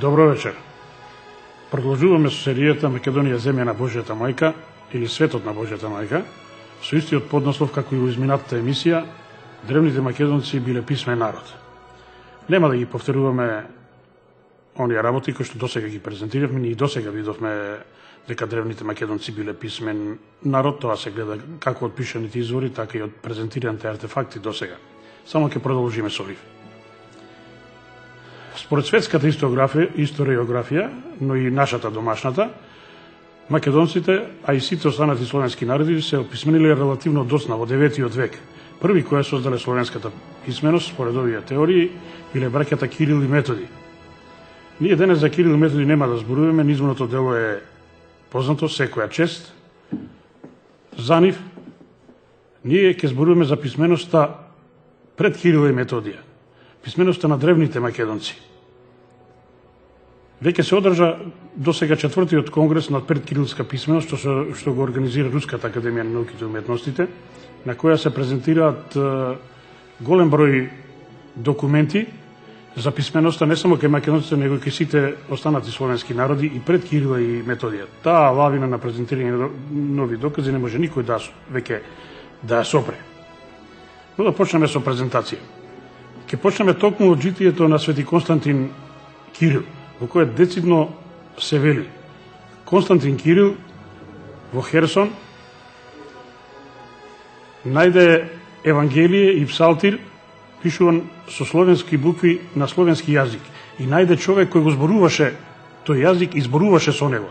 Добро вечер. Продолжуваме со серијата Македонија земја на Божјата мајка или Светот на Божјата мајка, со истиот поднаслов како и во изминатата емисија древните македонци биле писмен народ. Нема да ги повторуваме оние работи кои што досега ги презентиравме, ние и досега видовме дека древните македонци биле писмен народ, тоа се гледа како од пишаните извори, така и од презентираните артефакти досега. Само ќе продолжиме со овие. Според светската историографија, но и нашата домашната, македонците, а и сите останати словенски народи се описмениле релативно доцна во 9 век. Први кои создале словенската писменост, според овие теории, биле браќата Кирил и Методи. Ние денес за Кирил и Методи нема да зборуваме, низменото дело е познато, секоја чест. За нив, ние ќе зборуваме за писменоста пред Кирил и Методија, писменоста на древните македонци. Веќе се одржа досега 4-тиот конгрес на предкирилска писменост, што го организира Руската академија на науките и уметностите, на која се презентираат голем број документи за писменоста не само кај македонците, него и кај сите останати словенски народи и пред Кирила и Методија. Таа лавина на презентирање нови докази не може никој веќе да ја сопре. Но да почнеме со презентација. Ќе почнеме токму од житието на Свети Константин Кирил, во кое децидно се вели: Константин Кирил во Херсон најде Евангелие и Псалтир пишуван со словенски букви на словенски јазик и најде човек кој го зборуваше тој јазик и зборуваше со него.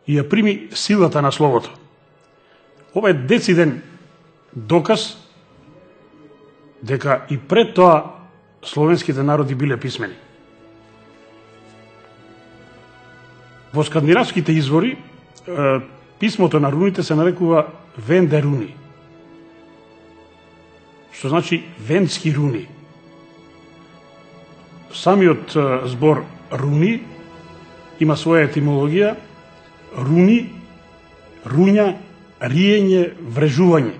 И ја прими силата на словото. Ова е дециден доказ дека и пред тоа словенските народи биле писмени. Во скандинавските извори писмото на руните се нарекува вендеруни, што значи венски руни. Самиот збор руни има своја етимологија: руни, руња, риење, врежување.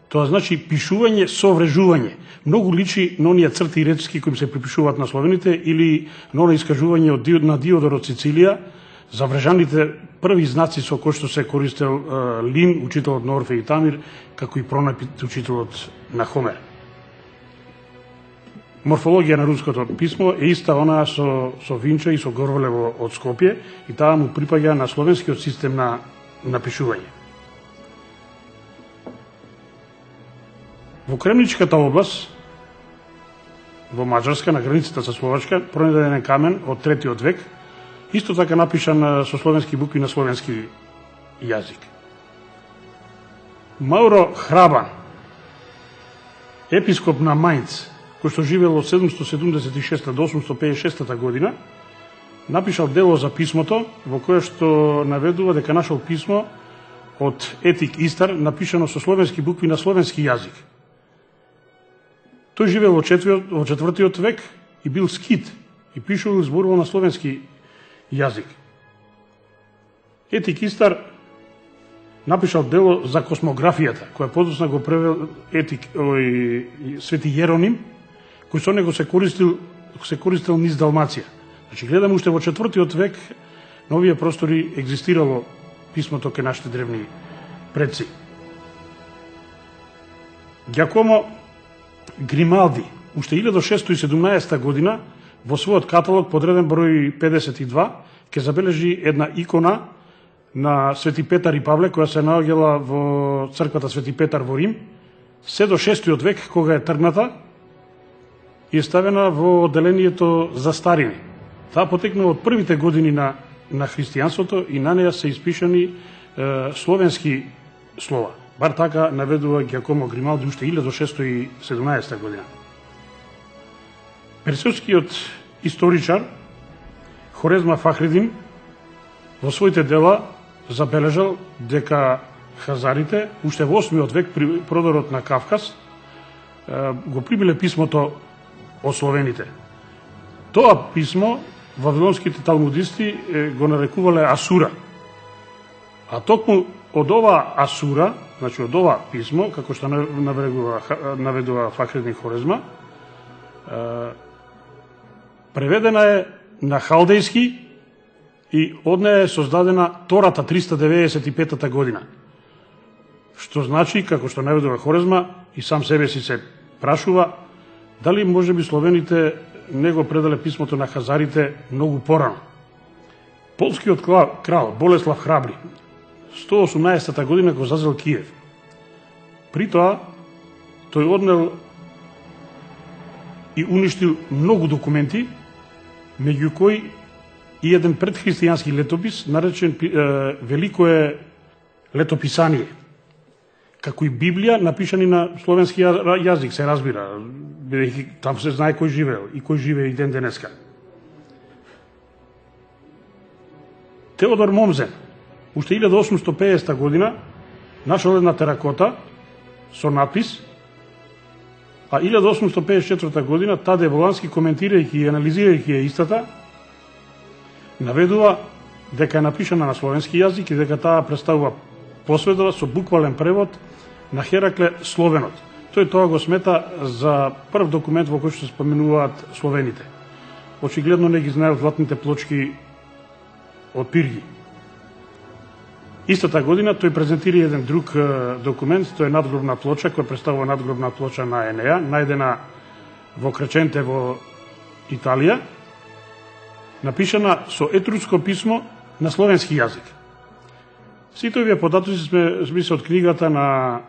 Тоа значи пишување со врежување. Многу личи на оние црти и речки кои се припишуваат на словените или на оно искажување на Диодор од Сицилија за врежаните први знаци со кои што се користел Лин, учителот на Орфеј и Тамир, како и Пронапит, учителот на Хомер. Морфологија на руското писмо е иста онаа со Винча и со Горвалево од Скопје и таа му припаѓа на словенскиот систем на напишување. Во Кремничката област, во Маđарска, на границата со Словачка, пронајден камен од 3 век, исто така напишан со словенски букви на словенски јазик. Мауро Храбан, епископ на Мајнц, кој што живеел од 776 до 856 година, напишал дело за писмото, во кое што наведува дека нашол писмо од Етик Истар, напишано со словенски букви на словенски јазик. Тој живеел во 4 век и бил скит и пишувал и зборувал на словенски јазик. Етик Истар напишал дело за космографијата, која подоцна го превел Свети Јероним, кој со него се користел низ Далмација. Значи, гледаме уште во 4 век на овие простори екзистирало писмото кај нашите древни предци. Ѓакомо Грималди, уште 1617 година, во својот каталог подреден број 52, ќе забележи една икона на Свети Петар и Павле, која се наоѓала во црквата Свети Петар во Рим, се до 6 век, кога е тргната и е ставена во одделението за старини. Таа потекнува од првите години на христијанството и на неја се испишани словенски слова. Бар така наведува Ѓакомо Грималди уште 1617 година. Персијскиот историчар Хорезма Фахридин во своите дела забележал дека хазарите уште во 8 век при продорот на Кавказ го примиле писмото од словените. Тоа писмо вавилонските талмудисти го нарекувале Асура. А токму од ова Асура, значи од ова писмо, како што наведува Фахридин Хорезма, преведена е на халдејски и од неја е создадена Тората 395 година. Што значи, како што наведува Хорезма, и сам себе си се прашува, дали може би словените не го предале писмото на хазарите многу порано. Полскиот крал Болеслав Храбри 118 година го зазел Киев. При тоа, тој однел и уништил многу документи, меѓу кои и еден предхристијански летопис, наречен Великое летописание, како и Библија, напишани на словенски јазик, се разбира, бидејќи таму се знае кој живеел и кој живее и ден денеска. Теодор Момзен, уште 1850 година, нашол една теракота со надпис, а 1854 година Таде Волански, коментирајќи и анализирајќи ја истата, наведува дека е напишана на словенски јазик и дека таа представува посведува со буквален превод на Херакле Словенот. Тој тоа го смета за прв документ во кој што се споменуваат словените. Очигледно не ги знаел златните плочки од Пирги. Истата година тој презентира еден друг документ, тоа е надгробна плоча, која представува надгробна плоча на Енеја, најдена во Креченте во Италија, напишана со етруско писмо на словенски јазик. Сите овие податоци сме се од книгата на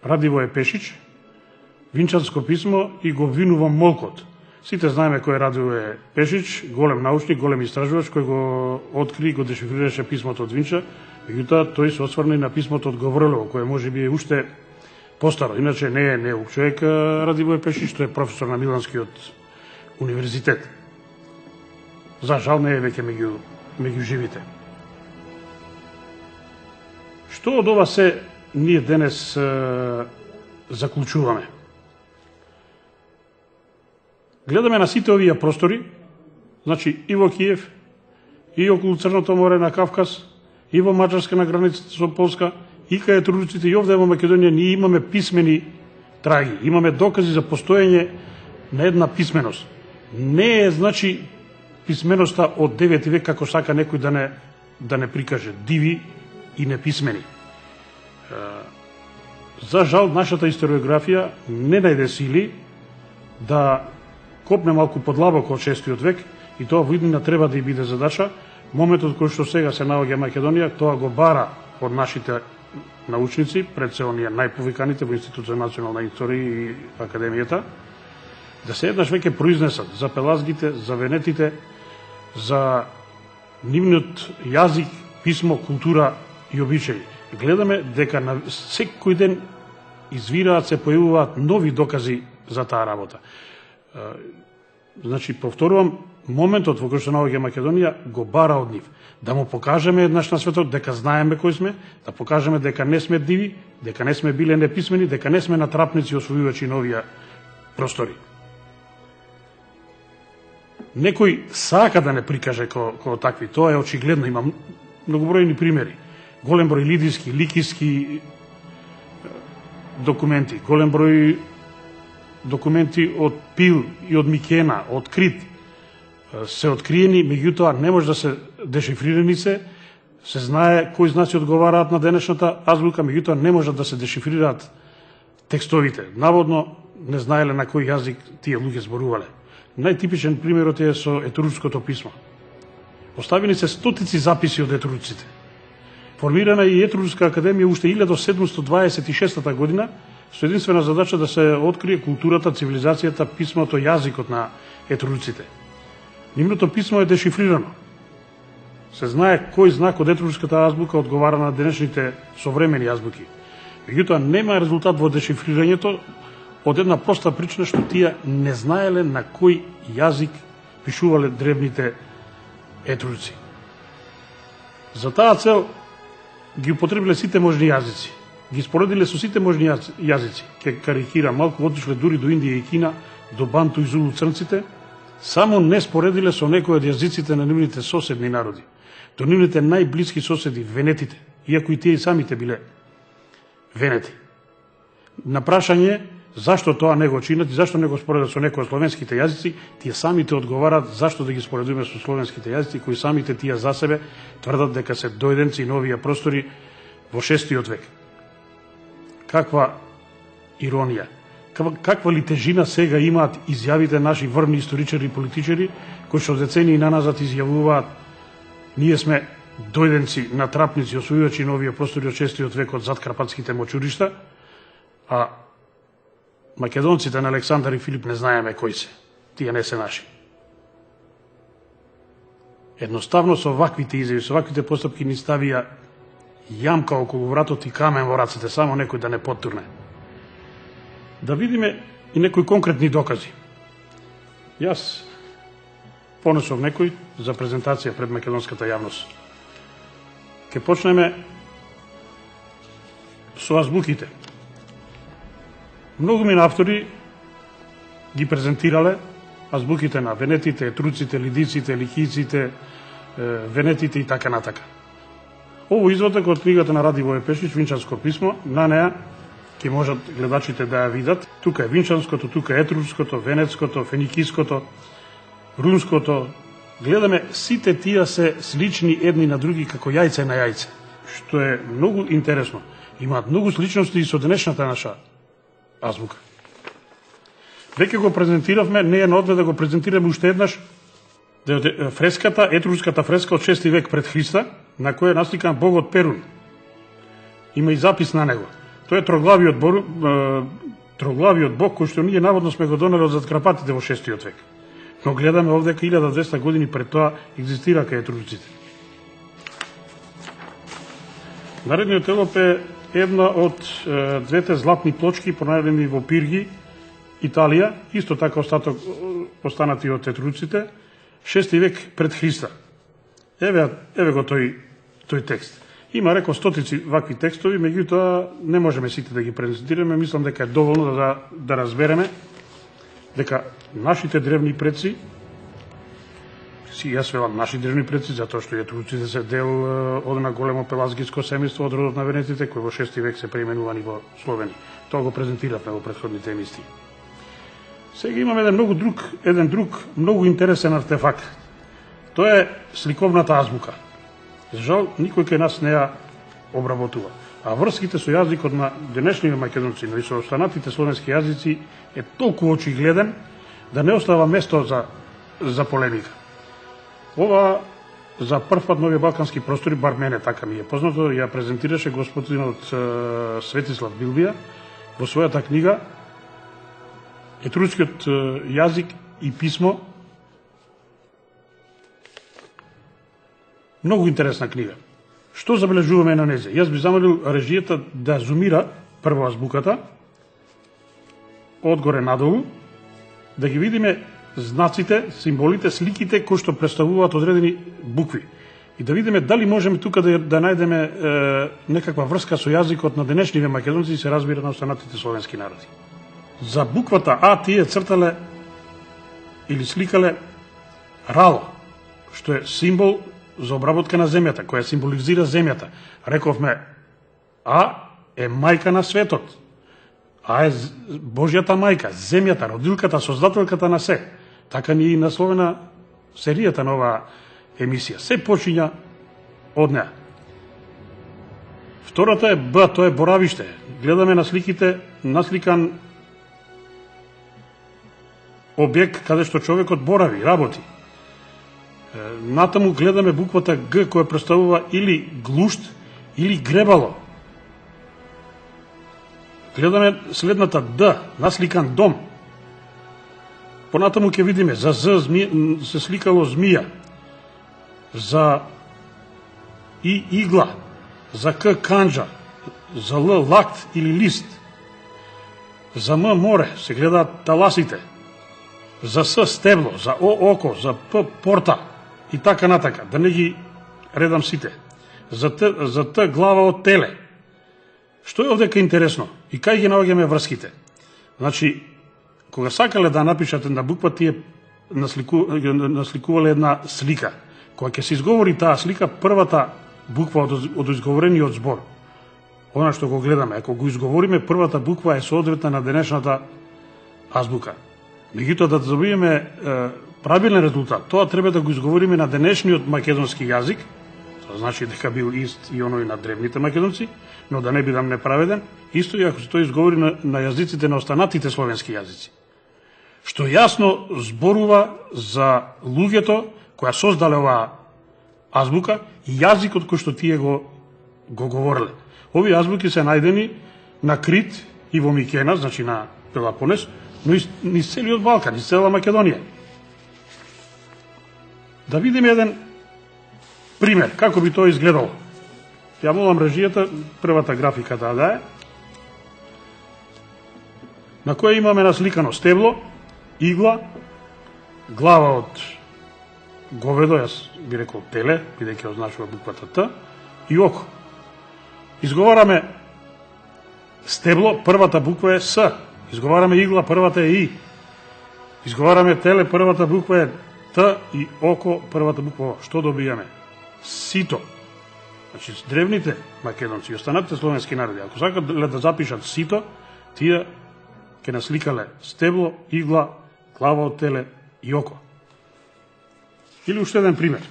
Радивој Пешич, Винчанско писмо и го обвинувам молкот. Сите знаеме кој е Радивој Пешич, голем научник, голем истражувач, кој го откри и го дешифрираше писмото од Винча, меѓутоа тој се осврна и на писмото од Гаврилово, кое може би е уште постаро. Иначе не е неук човек Радивој Пешич, тој е професор на Миланскиот универзитет. За жал не е веќе меѓу живите. Што од ова се ние денес заклучуваме? Гледаме на сите овие простори, значи и во Киев, и околу Црното море на Кавказ, и во Маđarска на границата со Полска, и кај турците, и овде во Македонија ние имаме писмени траги, имаме докази за постоење на една писменост. Не е, значи, писменоста од 9 век, како сака некој да не прикаже, диви и неписмени. За жал, нашата историографија не најде сили да копне малку подлабоко од 6 век и тоа во иднина треба да и биде задача. Моментот кој што сега се наоѓа Македонија, тоа го бара од нашите научници, пред се оние најповиканите во Институт за национална историја и Академијата, да се еднаш веќе произнесат за пелазгите, за венетите, за нивниот јазик, писмо, култура и обичаи. Гледаме дека на секој ден извираат, се појавуваат нови докази за таа работа. Значи, повторувам, моментот во кој што наоѓа Македонија го бара од нив. Да му покажеме еднаш на светот дека знаеме кој сме, да покажеме дека не сме диви, дека не сме биле неписмени, дека не сме натрапници освојувачи на овие простори. Некој сака да не прикаже ко такви, тоа е очигледно, има многобројни примери. Голем број лидиски, ликиски документи, голем број документи од Пил и од Микена, од Крит, се откриени, меѓутоа не може да се дешифрирани се знае кои знаци одговараат на денешната азбука, меѓутоа не може да се дешифрираат текстовите. Наводно не знаеле на кој јазик тие луѓе зборувале. Најтипичен примерот е со етруското писмо. Оставени се стотици записи од етруците. Формирана е и Етруска академија уште 1726 година со единствена задача да се открие културата, цивилизацијата, писмото, јазикот на етруците. Нивното писмо е дешифрирано. Се знае кој знак од етруската азбука одговара на денешните современи азбуки. Меѓутоа нема резултат во дешифрирањето од една проста причина што тие не знаеле на кој јазик пишувале древните етруци. За таа цел ги употребиле сите можни јазици. Ги споредиле со сите можни јазици. Ке карикира, малку отишле дури до Индија и Кина, до Банту и Зулу црнците, само не споредиле со некои од јазиците на нивните соседни народи, до нивните најблиски соседи, венетите, иако и тие и самите биле венети. На прашање зашто тоа не го чинат и зашто не го споредат со некои од словенските јазици, тие самите одговарат зашто да ги споредуваме со словенските јазици, кои самите тие за себе тврдат дека се дојденци и новија простори во 6. век. Каква иронија, каква ли тежина сега имаат изјавите наши врвни историчари и политичари, кои што децении наназад изјавуваат ние сме дојденци на трапници, освојувачи новија простори од 6. век од зад карпатските мочуришта, а македонците на Александар и Филип не знаеме кои се. Тие не се наши. Едноставно со ваквите изјави, со ваквите постапки ни ставија јамка околу вратот и камен во рацете, само некој да не потурне. Да видиме и некои конкретни докази. Јас понесов некој за презентација пред македонската јавност. Ке почнеме со азбуките. Многу мина автори ги презентирале азбуките на венетите, етруците, лидиците, ликиците, венетите и така натака. Ово изводок од книгата на Радивој Пешич, Винчанско писмо, на неа ќе можат гледачите да ја видат. Тука е винчанското, тука е етруското, венецкото, феникиското, румското. Гледаме, сите тие се слични едни на други како јајце на јајце, што е многу интересно. Имаат многу сличности и со денешната наша азбука. Веќе го презентиравме, не е на одве да го презентираме уште еднаш, фреската, етруската фреска од 6. век пред Христа, на која е насликан богот Перун. Има и запис на него. Тоа е троглавиот бог кој што ние наводно сме го донели од зад Карпатите во 6. век. Но гледаме овдека 1200 години пред тоа екзистирака етрусците. Наредниот елоп е една од двете златни плочки пронајдени во Пирги, Италија, исто така остаток останати од етруците, 6. век пред Христа. Еве го тој текст. Има реко стотици вакви текстови, меѓутоа не можеме сите да ги презентираме. Мислам дека е доволно да разбереме дека нашите древни предци, јас велам наши древни предци, затоа што етруците се дел од на големо пелазгиско семејство од родот на венетите, кои во 6. век се преименувани во Словени. Тоа го презентиравме во претходните емисии. Сега имаме еден друг многу интересен артефакт. Тоа е сликовната азбука. За жал, никој кај нас не ја обработува. А врските со јазикот на денешните македонци, но и со останатите словенски јазици е толку очигледен да не остава место за полемика. Ова за прв пат нови балкански простори, бар мене така ми е познато, ја презентираше господинот Светислав Билбија во својата книга Етрускиот јазик и писмо. Многу интересна книга. Што забележуваме на незе? Јас би замолил режијата да зумира прво азбуката, одгоре надолу, да ги видиме знаците, символите, сликите кои што представуваат одредени букви. И да видиме дали можеме тука да најдеме некаква врска со јазикот на денешниве македонци и се разбира на останатите словенски народи. За буквата А тие цртале или сликале рало, што е символ за обработка на земјата, која символизира земјата. Рековме, А е мајка на светот. А е Божјата мајка, земјата, родилката, создателката на се. Така ни и насловена серијата на оваа емисија. Се почиња од неа. Втората е Б, тоа е боравиште. Гледаме на сликите насликан објект каде што човекот борави, работи. Натаму гледаме буквата Г која представува или глушт или гребало. Гледаме следната Д, насликан дом. Понатаму ќе видиме за З се сликало змија, за И игла, за К канџа, за Л лакт или лист, за М море се гледаат таласите, за С стебло, за О око, за П порта и така натака, да не ги редам сите. За Т глава од теле. Што е овдека интересно? И кај ги наоѓаме врските? Значи, кога сакале да напишате на буква, тие насликувале една слика. Кога ќе се изговори таа слика, првата буква од изговорениот збор она што го гледаме, ако го изговориме, првата буква е соодветна на денешната азбука. Меѓутоа да добиеме правилен резултат, тоа треба да го изговориме на денешниот македонски јазик, тоа значи дека бил ист и оној на древните македонци, но да не бидам неправеден, исто и ако се тоа изговори на јазиците на останатите словенски јазици. Што јасно зборува за луѓето која создале оваа азбука и јазикот кој што тие го говореле. Овие азбуки се најдени на Крит и во Микена, значи на Пелопонес, но и низ целиот Балкан, низ цела Македонија. Да видиме еден пример, како би тоа изгледало. Ја молам режијата, првата графика да дае, на која имаме насликано стебло, игла, глава од говедо, јас би рекол теле, бидејќи означува буквата Т, и око. Изговараме стебло, првата буква е С. Изговараме игла, првата е И. Изговараме теле, првата буква е Т и око, првата буква О. Што добијаме? Сито. Значи, древните македонци и останатите словенски народи, ако сакат да запишат сито, тие ќе насликале стебло, игла, глава од теле и око. Или уште еден пример.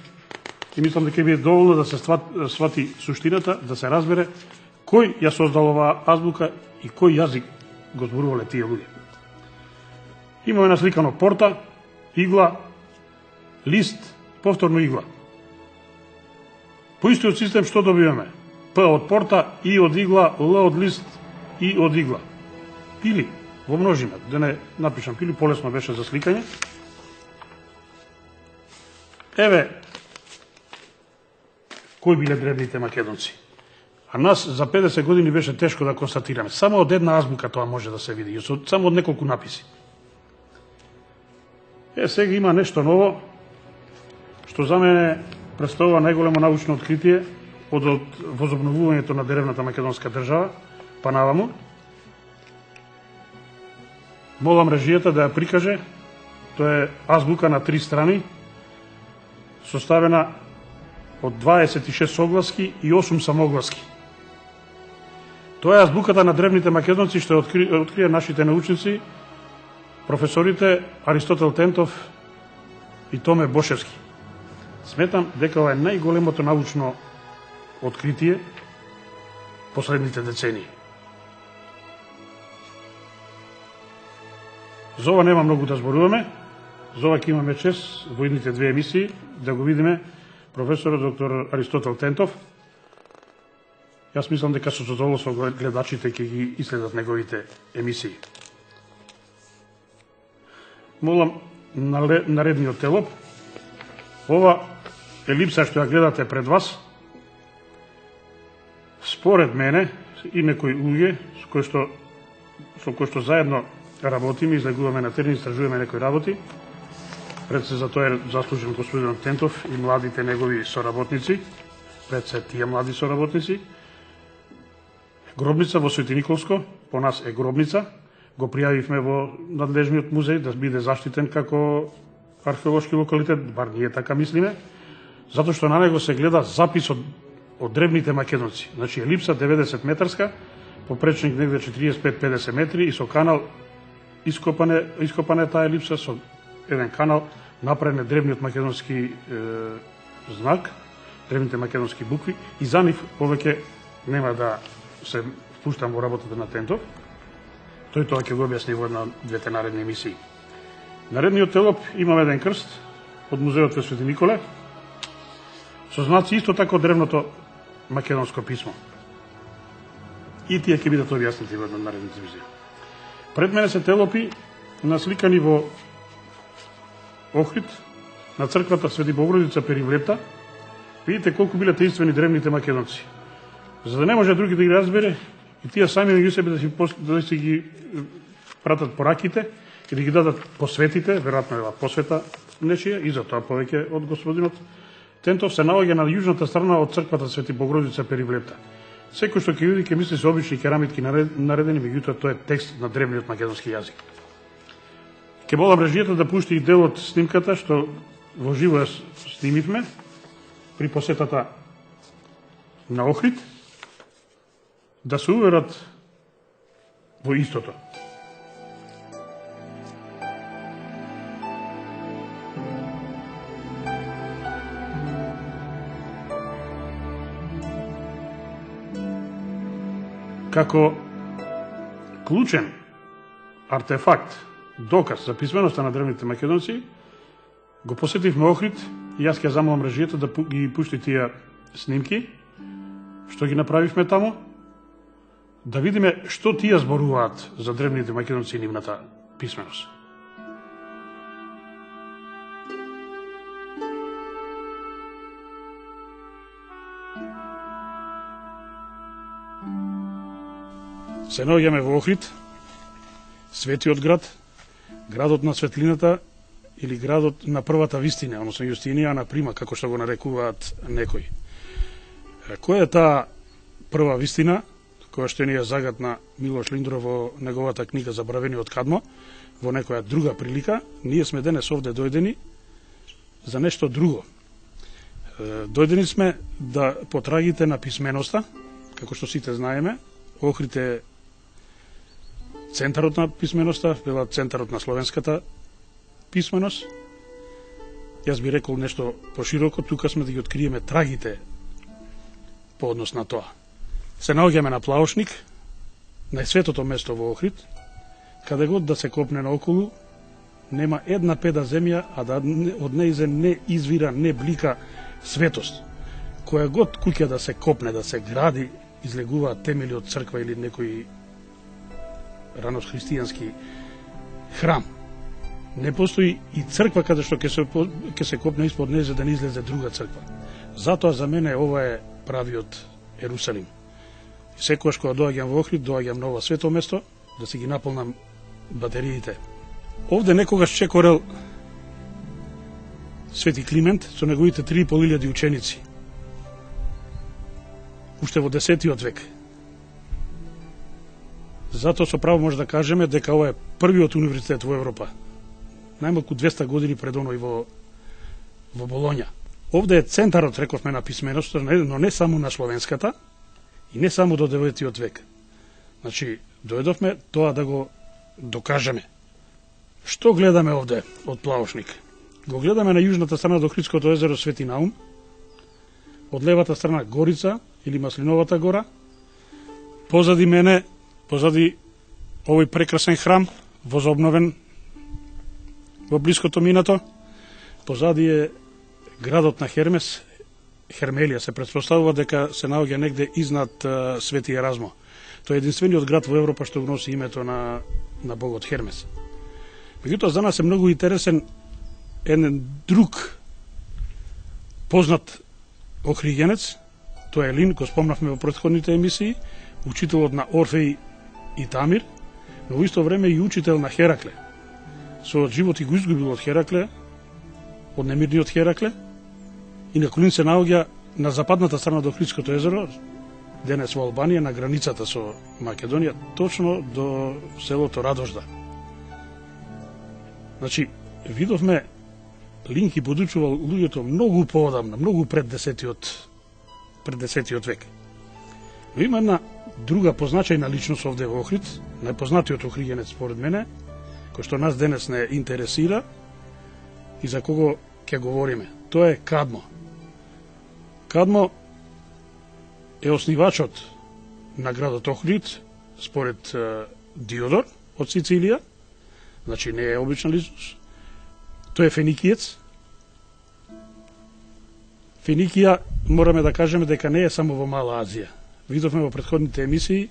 И мислам дека би доволно да се свати суштината, да се разбере кој ја создал оваа азбука и кој јазик го зборувале тие луѓе. Имаме насликано порта, игла, лист, повторно игла. По истиот систем што добиваме? П од порта, И од игла, Л од лист, И од игла. Пили, во множина, да не напишам пили, полесно беше за сликање. Еве, кои биле древните македонци. А нас за 50 години беше тешко да констатираме. Само од една азбука тоа може да се види, само од неколку написи. Сега има нешто ново, што за мене представува најголемо научно откритие од возобновувањето на древната македонска држава, па наваму. Молам режијата да ја прикаже. Тоа е азбука на 3 страни, составена од 26 согласки и 8 самогласки. Тоа е азбуката на древните македонци што открија нашите научници, професорите Аристотел Тентов и Томе Бошевски. Сметам дека ова е најголемото научно откритие последните децении. За ова нема многу да зборуваме, за ова ќе имаме чест во идните 2 емисии да го видиме професорот доктор Аристотел Тентов. Јас мислам дека со задоволство гледачите ќе ги иследат неговите емисии. Молам наредниот телоп. Ова елипса што ја гледате пред вас, според мене и некои луѓе со кои што заедно работиме, излегуваме на терен, истражуваме некои работи. Пред се за тоа е заслужен господин Тентов и младите негови соработници, пред се тие млади соработници. Гробница во Свети Николско, по нас е гробница, го пријавивме во надлежниот музеј да биде заштитен како археолошки локалитет, бар ние така мислиме, затоа што на него се гледа запис од древните македонци. Значи елипса 90 метарска, попречник негде 45-50 метри и со канал ископане таа елипса со еден канал направен древниот македонски знак, древните македонски букви и за нив повеќе нема да се впуштам во работата на Тентов. Тој тоа ќе го објасни во една од двете наредни емисии. Наредниот телоп имаме еден крст од музеот во Свети Николе со знаци исто така од древното македонско писмо. И тие ќе бидат објаснати во една од наредните емисии. Пред мене се телопи насликани во Охрид на црквата Свети Богородица Перивлепта. Видите колку биле таинствени древните македонци. За да не може други да ги разбере, и тие сами меѓу себе да си ги пратат пораките и да ги дадат посветите, веројатно е посвета нечија, и за тоа повеќе од господинот Тентов се наоѓа на јужната страна од црквата Свети Богородица Перивлепта. Секој што ќе види ќе мисли се обични керамитки наредени, меѓутоа тоа е текст на древниот македонски јазик. Ќе молам режијата да пушти и дел од снимката што во живо снимивме при посетата на Охрид. да се уверат во истото. Како клучен артефакт, доказ за писменоста на древните македонци, го посетивме Охрид и јас ќе замолам режијата да ги пушти тие снимки, што ги направивме таму, да видиме што тие зборуваат за древните македонци и нивната писменост. Се наоѓаме во Охрид, светиот град, градот на светлината или градот на првата вистина, односно Јустинијана прима, како што го нарекуваат некои. Која е таа прва вистина, која што ни ја загатна Милош Линдров во неговата книга Забравениот Кадмо, во некоја друга прилика, ние сме денес овде дојдени за нешто друго. Дојдени сме да потрагите на писменоста, како што сите знаеме, Охрид е центарот на писменоста, била центарот на словенската писменост. Јас би рекол нешто пошироко, тука сме да ги откриеме трагите по однос на тоа. Се наоѓаме на Плаушник, најсветото место во Охрид, каде год да се копне наоколу, нема една педа земја, а да од неизе не извира, не блика светост. Која год куќа да се копне, да се гради, излегуваат темели од црква или некој рано христијански храм. Не постои и црква каде што ќе се копне испод нејзе да не излезе друга црква. Затоа за мене ова е правиот Ерусалим. И секогаш кога доаѓам во Охрид, доаѓам на ова свето место, да си ги наполнам батериите. Овде некогаш чекорел Свети Климент со неговите 3.500 ученици. Уште во 10-тиот век. Затоа со право може да кажеме дека ова е првиот универзитет во Европа. Најмалку 200 години пред оној во Болоња. Овде е центарот, рековме, на писменоста, но не само на словенската и не само до 9-тиот век. Значи, дојдовме тоа да го докажеме. Што гледаме овде од Плаушник? Го гледаме на јужната страна до Охридското езеро Свети Наум, од левата страна Горица или Маслиновата гора, позади мене, позади овој прекрасен храм, возобновен во блиското минато, позади е градот на Хермес, Хермелија, се претпоставува дека се наоѓа негде изнад Свети Еразмо. Тој е единствениот град во Европа што го носи името на богот Хермес. Меѓутоа, за нас е многу интересен еден друг познат охриѓенец, тоа е Лин, го спомнавме во претходните емисии, учителот на Орфеј и Тамир, но во исто време и учител на Херакле. Својот живот и го изгубил од Херакле, од немирниот Херакле, и Лин се наоѓа на западната страна до Охридското езеро, денес во Албанија, на границата со Македонија, точно до селото Радожда. Значи, видовме, Лин ги подучувал луѓето многу поодамна, многу пред 10-тиот век. Но има една друга позначајна личност овде во Охрид, најпознатиот охриѓенец според мене, кој што нас денес не интересира и за кого ќе говориме. Тоа е Кадмо. Кадмо е основачот на градот Охрид, според Диодор од Сицилија, значи не е обична личност. Тој е феникиец. Феникија, мораме да кажеме дека не е само во Мала Азија. Видовме во претходните емисии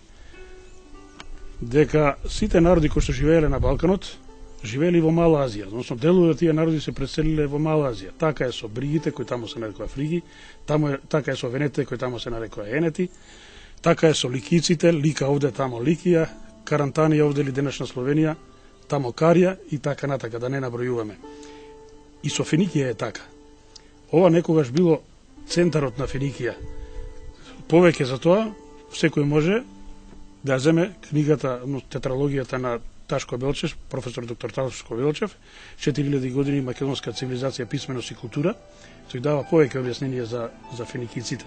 дека сите народи кои што живееле на Балканот, живеели во Мала Азија, односно делови од тие народи се преселиле во Мала Азија. Така е со бригите, кои тамо се нарекува фриги, така е со венетите, кои тамо се нарекува енети, така е со ликиците, Лика овде, тамо Ликија, Карантанија овде или денешна Словенија, тамо Карија и така натака, да не набројуваме. И со Феникија е така. Ова некогаш било центарот на Феникија. Повеќе за тоа, секој може да земе книгата, тетралогијата на Ташко Белчев, професор доктор Ташко Белчев, 4000 години македонска цивилизација, писменост и култура, тој дава повеќе објаснение за феникиците.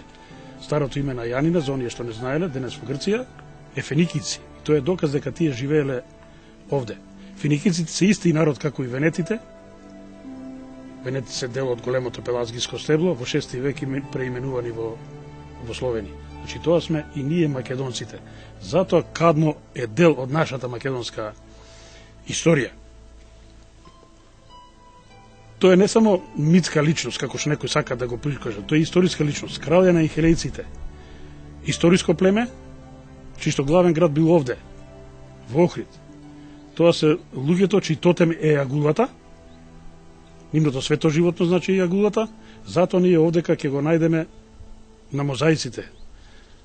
Старото име на Јанина, за оние што не знаеле, денес во Грција, е феникици. Тоа е доказ дека тие живееле овде. Феникиците се исти народ како и венетите. Венетите се дел од големото пелазгиско стебло, во 6 век преименувани во Словенија. Значи тоа сме и ние македонците. Затоа Кадмо е дел од нашата македонска историја. Тоа е не само митска личност, како што некој сака да го прикаже, тоа е историска личност, крале на инхелејците. Историско племе, чисто главен град бил овде, во Охрид. Тоа се луѓето чиј тотем е јагулата, нивното свето животно значи јагулата, затоа ние овдека ќе го најдеме на мозаиците.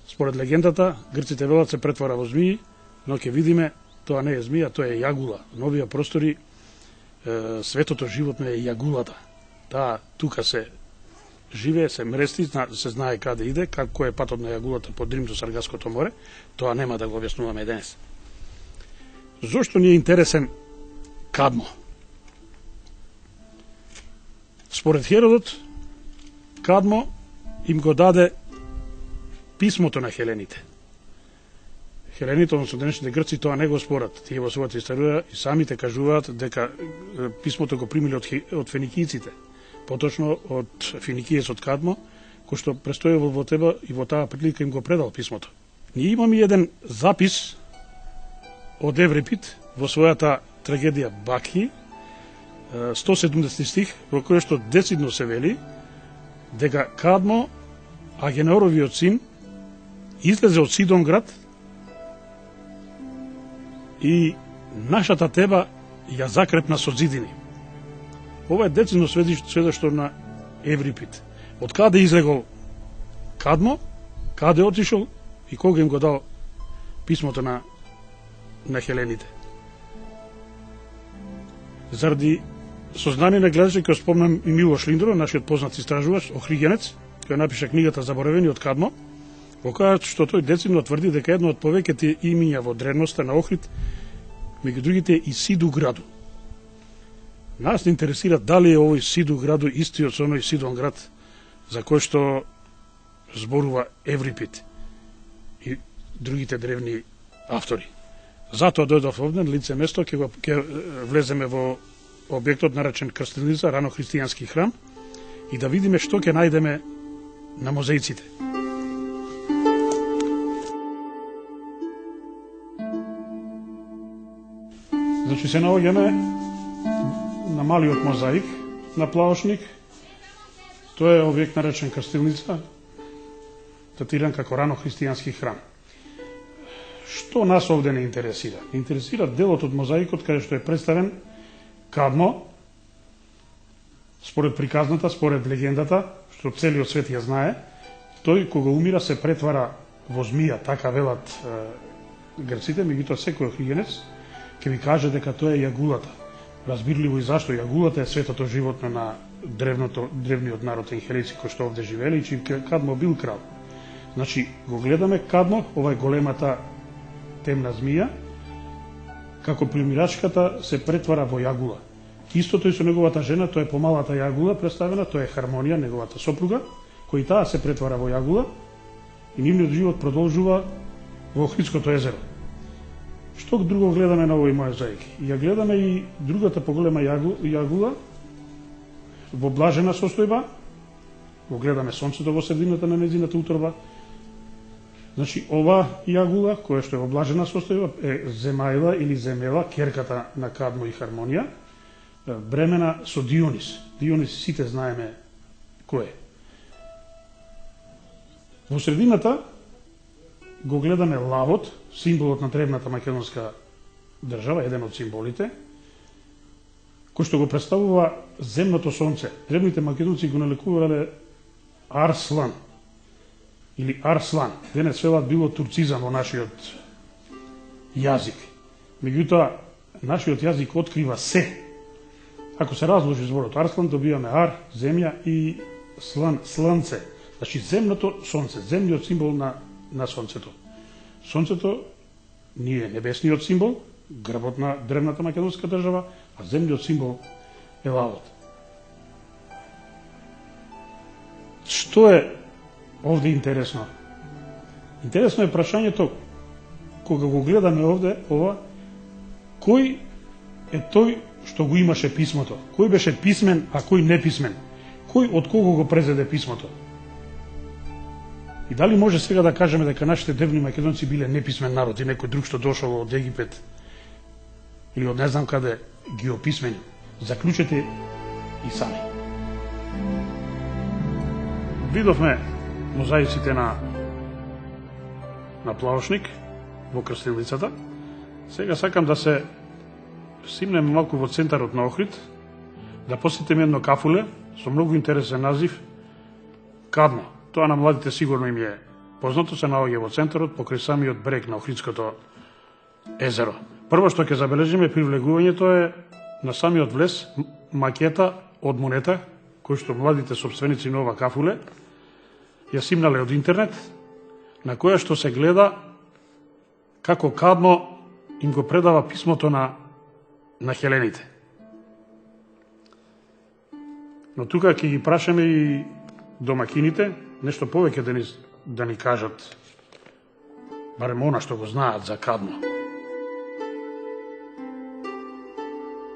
Според легендата, грците велат се претвара во змии, но ќе видиме, тоа не е змија, тоа е јагула. На овие простори светото животно е јагулата. Таа тука се живее, се мрести, се знае каде иде, како е патот на јагулата под Рим до Саргаското море, тоа нема да го објаснуваме денес. Зошто ни е интересен Кадмо? Според Херодот, Кадмо им го даде писмото на хелените. Хелените, односно денешните грци, тоа не го спорат. Тие во својата историја и самите кажуваат дека писмото го примиле од феникијците, поточно од финикијецот Кадмо, кој што престојувал во Теба и во таа прилика им го предал писмото. Ние имаме еден запис од Еврипид во својата трагедија Бакхи, 170 стих, во кој што децидно се вели дека Кадмо, Агеноровиот син, излезе од Сидон град и нашата Теба ја закрепна со зидини. Ова е децидно сведоштво на Еврипид. Од каде излегол Кадмо, каде отишол и кога им го дал писмото на хелените. Заради сознание на гледачи, ќе спомнам и Милош Линдро, нашиот познат истражувач, охригенец, кој напиша книгата Заборавени од Кадмо, во која што тој децидно тврди дека едно од повеќите имиња во древноста на Охрид, меѓу другите и Сиду граду. Нас не интересира дали е овој Сиду граду истиот со оној Сидон град за кој што зборува Еврипид и другите древни автори. Затоа дојдов овде на лице место, ќе влеземе во објектот наречен Крстелница, рано христијански храм, и да видиме што ќе најдеме на мозаиците. Значи се наоѓаме на малиот мозаик на плаошник. Тоа е објект наречен Крстелница, датиран како рано христијански храм. Што нас овде не интересира? Не интересира делот од мозаикот каде што е представен Кадмо, според приказната, според легендата, што целиот свет ја знае, тој кога умира се претвара во змија, така велат грците, меѓутоа секој охригенец ќе ви каже дека тоа е јагулата. Разбирливо и зашто јагулата е светото животно на древниот народ инхелејци кои што овде живееле и чиј Кадмо бил крал. Значи, го гледаме Кадмо, ова е големата темна змија, како примирачката се претвара во јагула. Истото и со неговата жена, тоа е помалата јагула представена, тоа е Хармонија, неговата сопруга, кој таа се претвара во јагула и нивниот живот продолжува во Охридското езеро. Што друго гледаме на овој мозаик? Ја гледаме и другата поголема јагула во блажена состојба, го гледаме сонцето во средината на нејзината утроба. Значи, ова јагула, која што е во блажена состојба, е Земаила или Земела, керката на Кадмо и Хармонија, бремена со Дионис. Дионис сите знаеме кој е. Во средината го гледаме лавот, символот на древната македонска држава, еден од символите, кој што го представува земното сонце. Древните македонци го налекувале Арслан или Арслан. Денес велат било турцизам во нашиот јазик. Меѓутоа, нашиот јазик открива се. Ако се разложи зборот Арслан, добиваме Ар, земја и Слан, сланце. Значи земното сонце, земниот символ на сонцето. Сонцето ни е небесниот символ, грбот на древната македонска држава, а земниот символ е лавот. Што е овде интересно. Интересно е прашањето, кога го гледаме овде, ова, кој е тој што го имаше писмото? Кој беше писмен, а кој неписмен? Кој од кого го презеде писмото? И дали може сега да кажеме дека нашите древни македонци биле неписмен народ и некој друг што дошол од Египет или од не знам каде ги описмени? Заклучете и сами. Видовме мозаиците на Плавошник во крстилницата. Сега сакам да се симнем малку во центарот на Охрид, да посетиме едно кафуле со многу интересен назив Кадмо. Тоа на младите сигурно им е познато, се наоѓа во центарот покрај самиот брег на Охридското езеро. Прво што ќе забележиме при влегувањето е на самиот влез макета од монета кој што младите собственици на ова кафуле ја симнале од интернет, на која што се гледа како Кадмо им го предава писмото на хелените. Но тука ќе ги прашаме и домакините нешто повеќе да ни кажат, барем она што го знаат за Кадмо.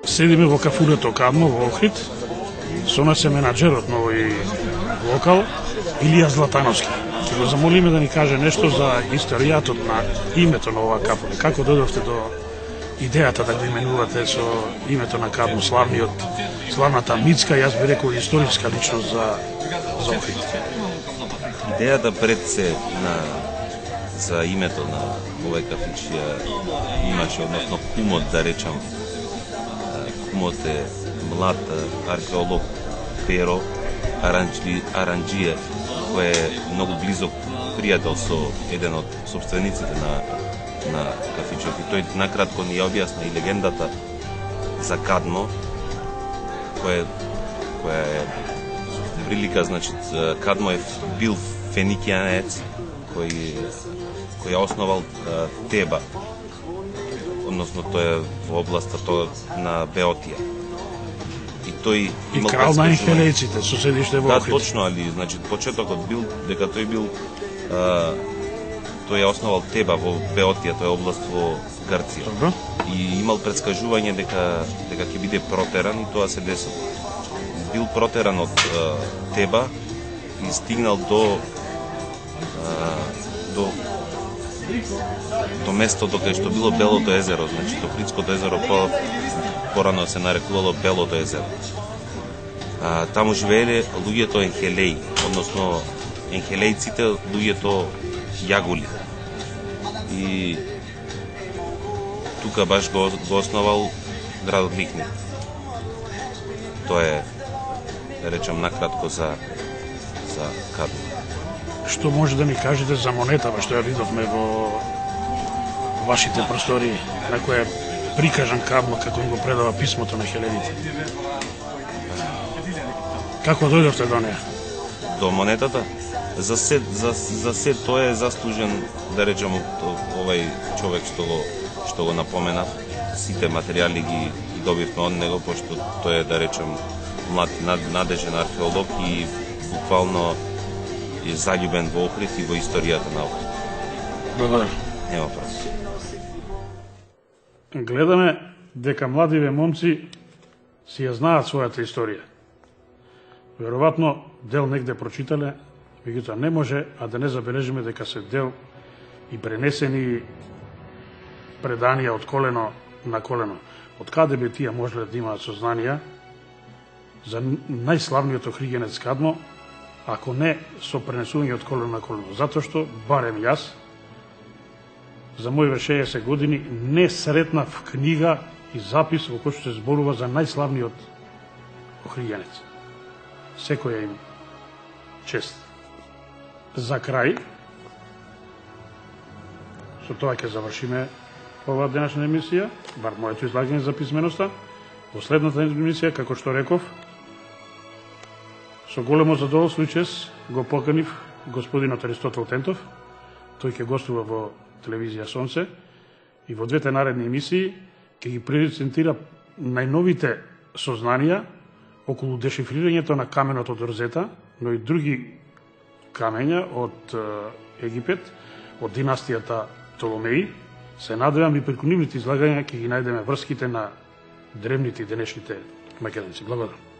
Седиме во кафулето Кадмо во Охрид, со нас е менаџерот на овој локал, Илија Златановски. Ќе го замолиме да ни каже нешто за историјатот на името на оваа кафуле. Како дојдовте до идејата да го именувате со името на Кадмо, славната митска, јас би рекол историска личност за Охрид? Идејата пред се за името на овој кафич имаше, односно кумот, да речам. Кумот е млад археолог Перо Аранџиев, кој е многу близок пријател со еден од собствениците на кафичот. И тој накратко ни ја објасна и легендата за Кадмо, која е прилика, значи, Кадмо е бил феникијанец кој ја основал Теба, односно тој е во областа на Беотија. И тој имал крал на енхелејците со седиште во Охрид. Да, точно, али значи почетокот бил дека тој ја основал Теба во Беотија, тоа е област во Грција. Добро. И имал предскажување дека ќе биде протеран и тоа се десило. Бил протеран од Теба и стигнал до местото кај што било Белото езеро, значи Охридското езеро порано се нарекувало Белото езеро. Таму живееле луѓето енхелеи, односно енхелејците, луѓето јагули. И тука баш го основал градот Лихни. Тоа е, да речам, накратко за Кадмо. Што може да ни кажете за монетава што ја видовме во вашите простории, на која е прикажан Кадмо како им го предава писмото на хелените? Како дојдовте до неја? До монетата? За се тоа е заслужен, да речем, овај човек што го напомена. Сите материјали ги добивме од него, пошто тој е, да речем, млад надежен археолог и буквално е заљубен во Охрид и во историјата на Охрид. Благодарам. Нема проблем. Гледаме дека младиве момци си ја знаат својата историја. Веројатно дел негде прочитале, меѓутоа не може а да не забележиме дека се дел и пренесени преданија од колено на колено. Од каде би тие можеле да имаат сознанија за најславниот охридјанец Кадмо, ако не со пренесување од колено на колено? Затоа што, барем јас, за моје 60 години не сретнав книга и запис во кој што се зборува за најславниот охридјанец. Секоја им чест. За крај, со тоа ќе завршиме оваа денешна емисија, бар моето излагање за писменоста. Во следната емисија, како што реков, со големо задоволство и чест го поканив господинот Аристотел Тентов. Тој ќе гостува во телевизија Сонце и во двете наредни емисии ќе ги презентира најновите сознанија околу дешифрирањето на каменот од Розета, но и други камења од Египет, од династијата Толомеи. Се надевам и преку нивните излагања ќе ги најдеме врските на древните и денешните македонци. Благодарам.